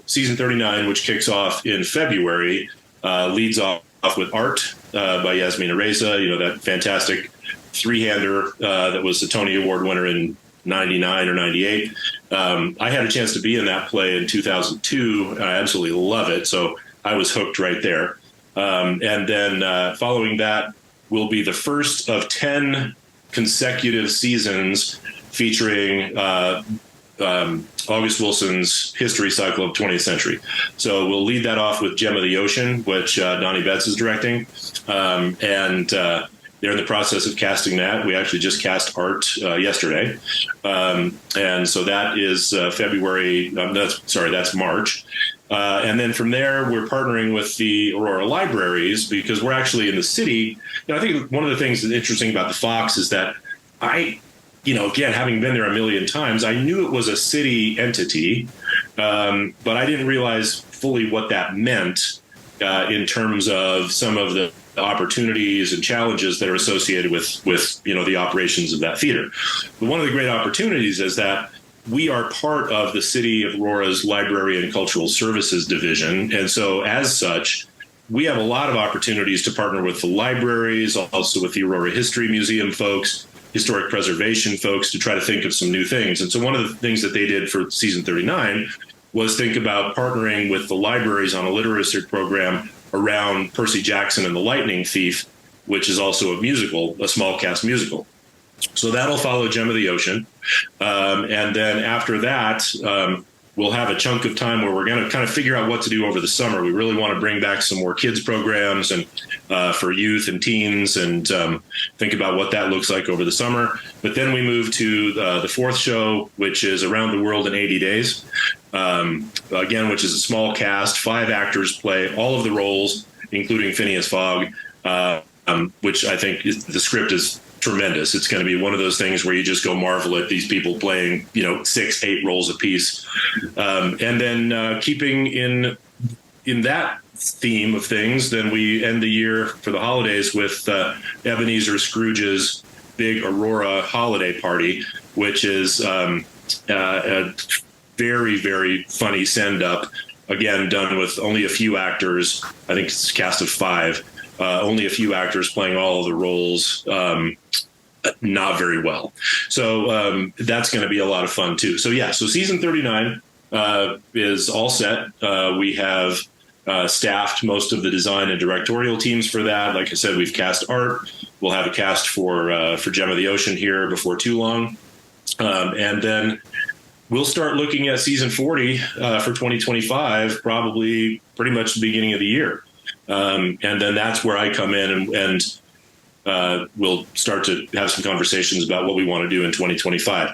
season 39, which kicks off in February, leads off with Art by Yasmina Reza, that fantastic three-hander that was the Tony Award winner in 99 or 98. I had a chance to be in that play in 2002, and I absolutely love it. So I was hooked right there. And then following that, will be the first of 10 consecutive seasons featuring August Wilson's History Cycle of 20th Century. So we'll lead that off with Gem of the Ocean, which Donnie Betts is directing. And they're in the process of casting that. We actually just cast Art yesterday. And so that is February. That's March. And then from there, we're partnering with the Aurora Libraries because we're actually in the city. I think one of the things that's interesting about the Fox is that again, having been there a million times, I knew it was a city entity, but I didn't realize fully what that meant in terms of some of the opportunities and challenges that are associated with the operations of that theater. But one of the great opportunities is that we are part of the City of Aurora's Library and Cultural Services Division. And so as such, we have a lot of opportunities to partner with the libraries, also with the Aurora History Museum folks, historic preservation folks, to try to think of some new things. And so one of the things that they did for season 39 was think about partnering with the libraries on a literacy program around Percy Jackson and the Lightning Thief, which is also a musical, a small cast musical. So that'll follow Gem of the Ocean. And then after that, we'll have a chunk of time where we're going to kind of figure out what to do over the summer. We really want to bring back some more kids programs and for youth and teens, and think about what that looks like over the summer. But then we move to the fourth show, which is Around the World in 80 Days. Again, which is a small cast. 5 actors play all of the roles, including Phineas Fogg, which I think the script is tremendous. It's going to be one of those things where you just go marvel at these people playing, 6, 8 roles apiece. And then keeping in that theme of things, then we end the year for the holidays with Ebenezer Scrooge's big Aurora holiday party, which is a very, very funny send-up. Again, done with only a few actors. I think it's a cast of 5. Only a few actors playing all of the roles, not very well. So that's going to be a lot of fun too. So so season 39 is all set. We have staffed most of the design and directorial teams for that. Like I said, we've cast art. We'll have a cast for Gem of the Ocean here before too long. And then we'll start looking at season 40 for 2025, probably pretty much the beginning of the year. And then that's where I come in and we'll start to have some conversations about what we want to do in 2025.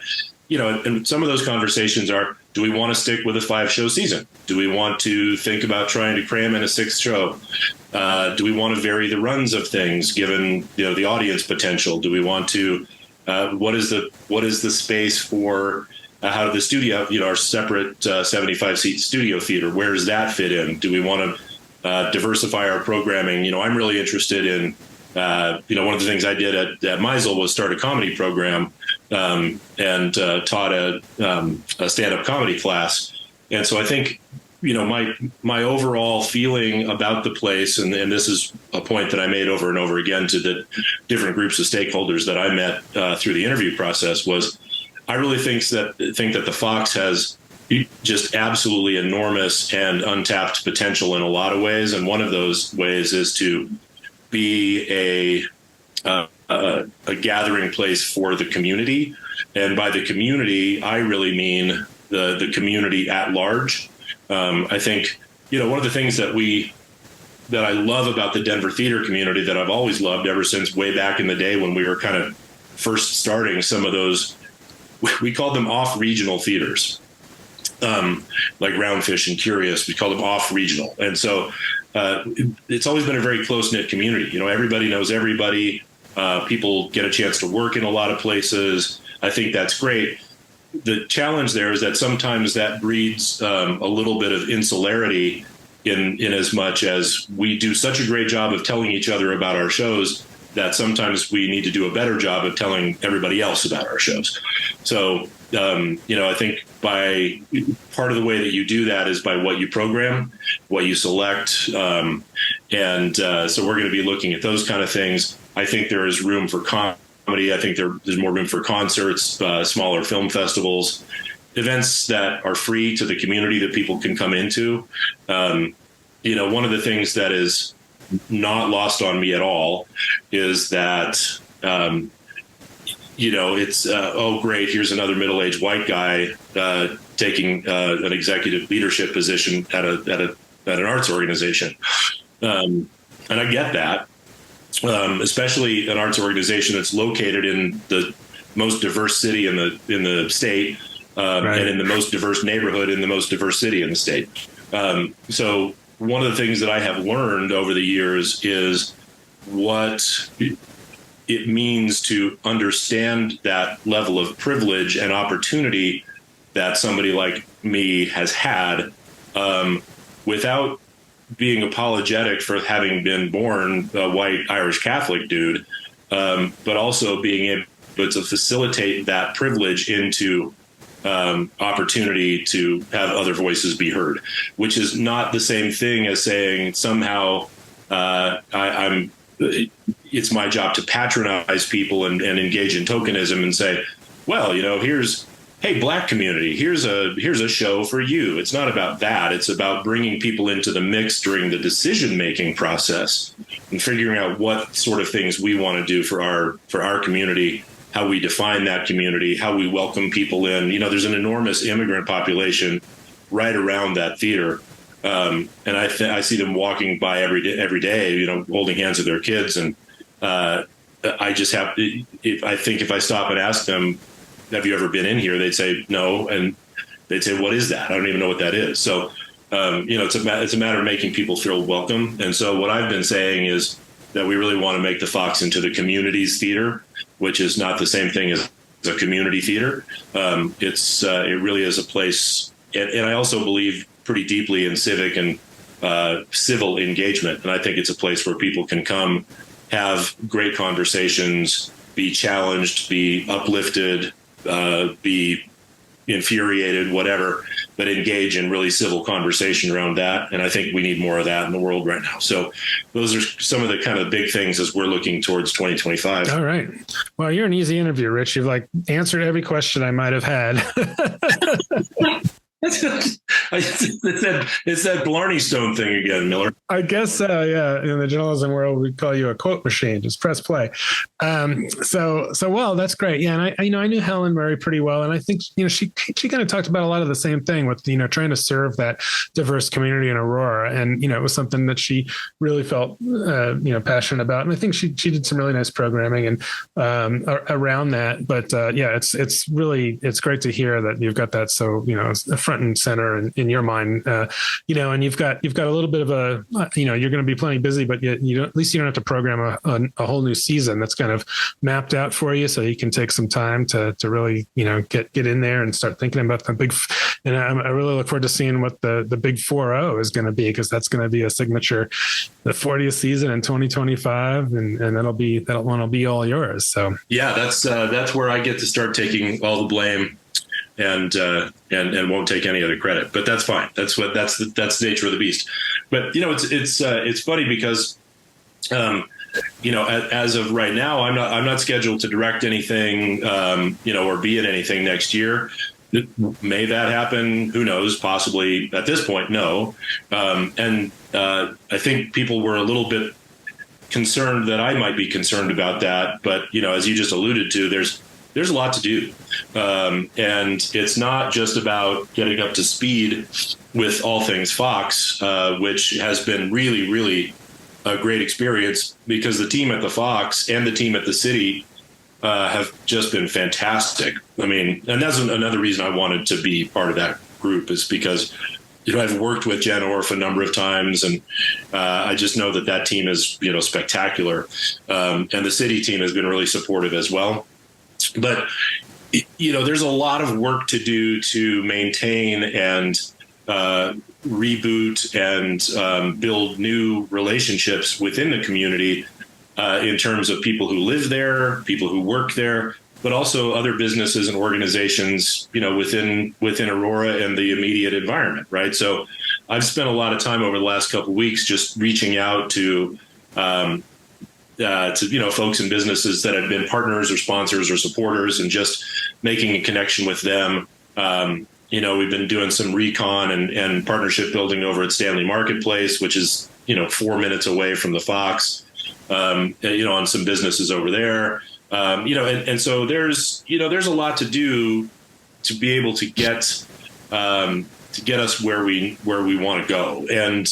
And some of those conversations are, do we want to stick with a 5-show season? Do we want to think about trying to cram in a 6th show? Do we want to vary the runs of things given, the audience potential? Do we want to, what is the space for how the studio, our separate 75-seat studio theater, where does that fit in? Do we want to diversify our programming? I'm really interested in, one of the things I did at Meisel was start a comedy program and taught a stand-up comedy class. And so I think, my overall feeling about the place, and this is a point that I made over and over again to the different groups of stakeholders that I met through the interview process, was I really think that the Fox has just absolutely enormous and untapped potential in a lot of ways. And one of those ways is to be a gathering place for the community. And by the community, I really mean the community at large. I think, one of the things that I love about the Denver theater community, that I've always loved ever since way back in the day when we were kind of first starting some of those, we called them off-regional theaters. Like Roundfish and Curious, we call them off-regional. And so it's always been a very close-knit community. Everybody knows everybody. People get a chance to work in a lot of places. I think that's great. The challenge there is that sometimes that breeds a little bit of insularity in as much as we do such a great job of telling each other about our shows that sometimes we need to do a better job of telling everybody else about our shows. So, I think by part of the way that you do that is by what you program, what you select. So we're going to be looking at those kind of things. I think there is room for comedy. I think there's more room for concerts, smaller film festivals, events that are free to the community that people can come into. One of the things that is not lost on me at all is that, it's, oh, great, here's another middle-aged white guy taking an executive leadership position at an arts organization. And I get that, especially an arts organization that's located in the most diverse city in the state, right, and in the most diverse neighborhood in the most diverse city in the state. So one of the things that I have learned over the years is what it means to understand that level of privilege and opportunity that somebody like me has had, without being apologetic for having been born a white Irish Catholic dude, but also being able to facilitate that privilege into opportunity to have other voices be heard, which is not the same thing as saying somehow it's my job to patronize people and engage in tokenism and say, well, here's hey, Black community, here's a show for you. It's not about that. It's about bringing people into the mix during the decision-making process and figuring out what sort of things we want to do for our community, how we define that community, how we welcome people in. There's an enormous immigrant population right around that theater. And I see them walking by every day, holding hands with their kids. And I just have to, I think if I stop and ask them, have you ever been in here? They'd say no. And they'd say, what is that? I don't even know what that is. So, it's a matter of making people feel welcome. And so what I've been saying is that we really want to make the Fox into the community's theater, which is not the same thing as a community theater. It really is a place. And I also believe pretty deeply in civic and civil engagement. And I think it's a place where people can come, have great conversations, be challenged, be uplifted, be infuriated, whatever, but engage in really civil conversation around that. And I think we need more of that in the world right now. So those are some of the kind of big things as we're looking towards 2025. All right. Well, you're an easy interview, Rich. You've answered every question I might have had. It's that Blarney Stone thing again, Miller. I guess, yeah. In the journalism world, we call you a quote machine. Just press play. So well, that's great. Yeah, and I knew Helen Murray pretty well, and I think she kind of talked about a lot of the same thing with trying to serve that diverse community in Aurora, and it was something that she really felt passionate about, and I think she did some really nice programming and around that. But yeah, it's great to hear that you've got that so front and center in your mind, and you've got a little bit of a, you're going to be plenty busy, but at least you don't have to program a whole new season that's kind of mapped out for you, so you can take some time to really, get in there and start thinking about the big, and I really look forward to seeing what the big 4-0 is going to be, because that's going to be a signature, the 40th season in 2025, and that'll be all yours. So yeah, that's where I get to start taking all the blame and won't take any other credit, but that's fine. That's the nature of the beast. But it's funny because as of right now, I'm not scheduled to direct anything, or be in anything next year. May that happen? Who knows? Possibly. At this point, no. And I think people were a little bit concerned that I might be concerned about that. But as you just alluded to, there's a lot to do. And it's not just about getting up to speed with all things Fox, which has been really, really a great experience, because the team at the Fox and the team at the city have just been fantastic. I mean, and that's another reason I wanted to be part of that group, is because I've worked with Jen Orff a number of times, and I just know that team is spectacular, and the city team has been really supportive as well. But there's a lot of work to do to maintain and reboot and build new relationships within the community, in terms of people who live there, people who work there, but also other businesses and organizations, within Aurora and the immediate environment, right? So I've spent a lot of time over the last couple of weeks just reaching out to folks and businesses that have been partners or sponsors or supporters, and just making a connection with them. We've been doing some recon and partnership building over at Stanley Marketplace, which is 4 minutes away from the Fox. On some businesses over there, and so there's a lot to do to be able to get us where we want to go. And,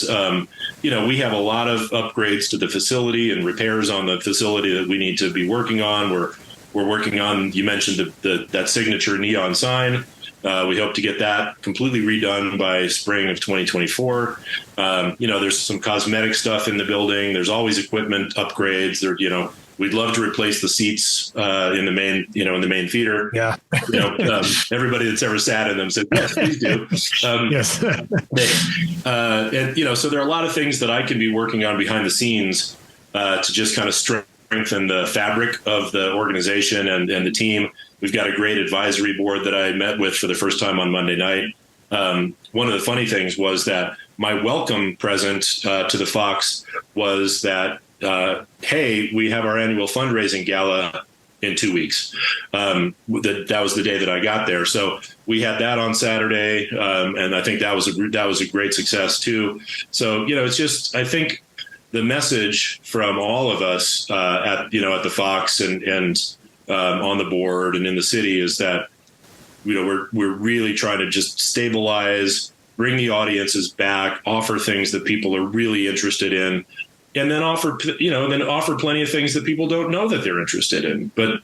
we have a lot of upgrades to the facility and repairs on the facility that we need to be working on. We're working on, you mentioned that signature neon sign. We hope to get that completely redone by spring of 2024. There's some cosmetic stuff in the building. There's always equipment upgrades. We'd love to replace the seats in the main theater. Yeah. Everybody that's ever sat in them said, yes, please do. Yes. So there are a lot of things that I can be working on behind the scenes to just kind of strengthen the fabric of the organization and the team. We've got a great advisory board that I met with for the first time on Monday night. One of the funny things was that my welcome present to the Fox was that, hey, we have our annual fundraising gala in 2 weeks. That was the day that I got there. So we had that on Saturday. And I think that was a great success too. So, it's just, I think the message from all of us at the Fox and on the board and in the city is that, we're really trying to just stabilize, bring the audiences back, offer things that people are really interested in, and then offer plenty of things that people don't know that they're interested in. But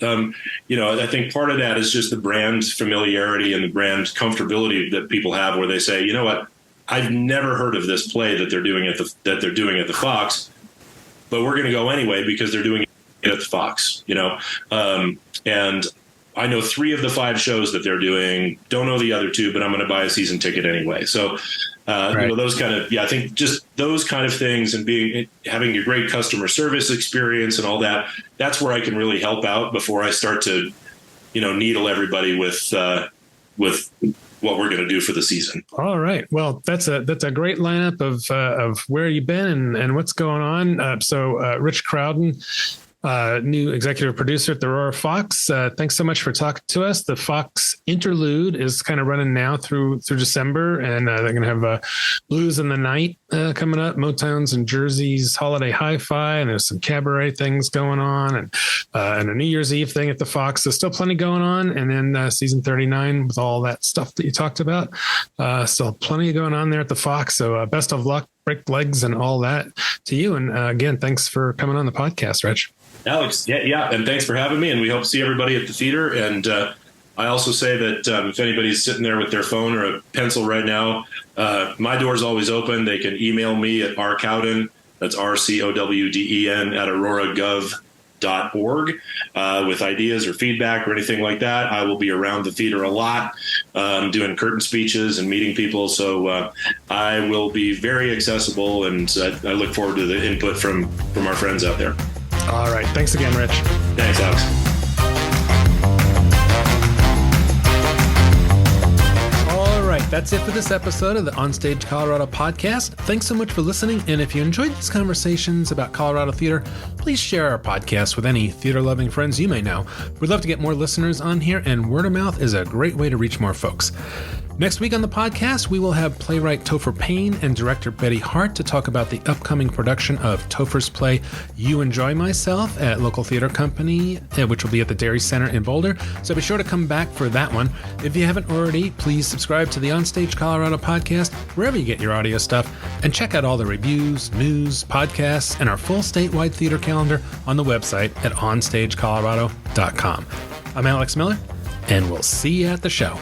I think part of that is just the brand familiarity and the brand comfortability that people have, where they say, you know what, I've never heard of this play that they're doing at the Fox, but we're going to go anyway because they're doing it at the Fox. And I know 3 of the 5 shows that they're doing. Don't know the other 2, but I'm going to buy a season ticket anyway. So, right. Those kind of, I think just those kind of things and having a great customer service experience and all that, that's where I can really help out before I start to, needle everybody with what we're going to do for the season. All right. Well, that's a great lineup of where you've been and what's going on. So Rich Crowden, new executive producer at the Aurora Fox. Thanks so much for talking to us. The Fox Interlude is kind of running now through December, and they're going to have Blues in the Night coming up, Motown's and Jersey's Holiday Hi-Fi, and there's some cabaret things going on, and a New Year's Eve thing at the Fox. There's still plenty going on, and then season 39 with all that stuff that you talked about. Still plenty going on there at the Fox. So best of luck, break legs, and all that to you. And again, thanks for coming on the podcast, Rich. Alex, yeah, and thanks for having me. And we hope to see everybody at the theater. And I also say that if anybody's sitting there with their phone or a pencil right now, my door's always open. They can email me at rcowden, that's RCOWDEN, at auroragov.org with ideas or feedback or anything like that. I will be around the theater a lot, doing curtain speeches and meeting people. So I will be very accessible, and I look forward to the input from our friends out there. All right. Thanks again, Rich. Thanks, Alex. All right. That's it for this episode of the OnStage Colorado podcast. Thanks so much for listening. And if you enjoyed these conversations about Colorado theater, please share our podcast with any theater-loving friends you may know. We'd love to get more listeners on here, and word of mouth is a great way to reach more folks. Next week on the podcast, we will have playwright Topher Payne and director Betty Hart to talk about the upcoming production of Topher's play You Enjoy Myself at local theater company, which will be at the Dairy Center in Boulder. So be sure to come back for that one. If you haven't already, please subscribe to the OnStage Colorado podcast wherever you get your audio stuff, and check out all the reviews, news, podcasts, and our full statewide theater calendar on the website at onstagecolorado.com. I'm Alex Miller, and we'll see you at the show.